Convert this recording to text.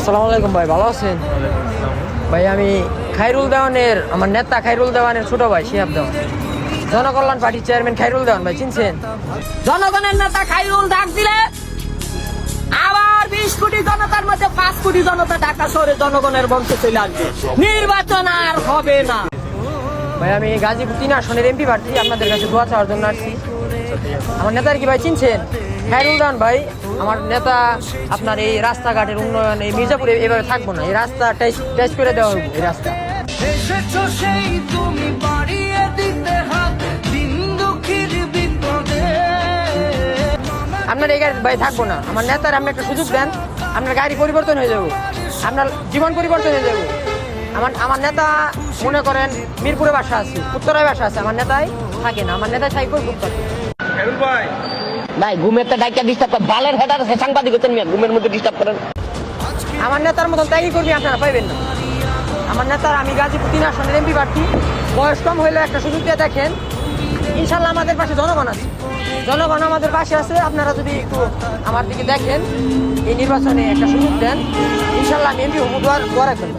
আসসালামু আলাইকুম ভাই, ভালো আছেন? ভাই আমি খায়রুল দেওয়ানের, আমার নেতা খায়রুল দেওয়ানের ছোট ভাই শিহাব দেওয়ান, জনকল্যাণ পার্টির চেয়ারম্যান খায়রুল দেওয়ান ভাই, চিনছেন? জনগণের নেতা খায়রুল ডাক দিলে আবার 20 কোটি জনতার মধ্যে 5 কোটি জনতা ঢাকা শহরে জনগণের মঞ্চে চলে আসবে, নির্বাচন আর হবে না। ভাই আমি গাজীপুর 3 আসনের এমপি প্রার্থী, আপনাদের কাছে দোয়া চাওয়ার জন্য আসছি। আমার নেতার কি ভাই চিনছেন? খায়রুল দেওয়ান ভাই আমার নেতা। আপনার এই রাস্তাঘাটের উন্নয়ন এই মির্জাপুরে এভাবে থাকবো না, এই রাস্তা টেস্ট করে দেওয়া হবে। এই রাস্তা আপনার এই গাড়ি ভাই থাকবো না, আমার নেতার আপনি একটা সুযোগ দেন, আপনার গাড়ি পরিবর্তন হয়ে যাবো, আপনার জীবন পরিবর্তন হয়ে যাবো। আমার নেতা মনে করেন মিরপুরে বাসা আছে, উত্তরায় বাসা আছে, আমার নেতাই থাকে না, আমার নেতাই থাকবে উত্তর। ভাই ঘুমের তো ডাইকা ডিস্টার্ব করে, বালের হেডার আছে সাংবাদিক হচ্ছেন মিয়া, ঘুমের মধ্যে ডিস্টার্ব করেন। আমার নেতার মতন ত্যাগী কর্মী আপনারা পাইবেন না। আমার নেতার আমি গাজীপুর 3 আসনের এমপি প্রার্থী, বয়স কম হইলেও একটা সুযোগ দিয়ে দেখেন, ইনশাল্লাহ আমাদের পাশে জনগণ আছে, জনগণ আমাদের পাশে আছে। আপনারা যদি একটু আমার দিকে দেখেন, এই নির্বাচনে একটা সুযোগ দেন, ইনশাল্লাহ আমি এমপি হবো, দোয়া রাখবেন।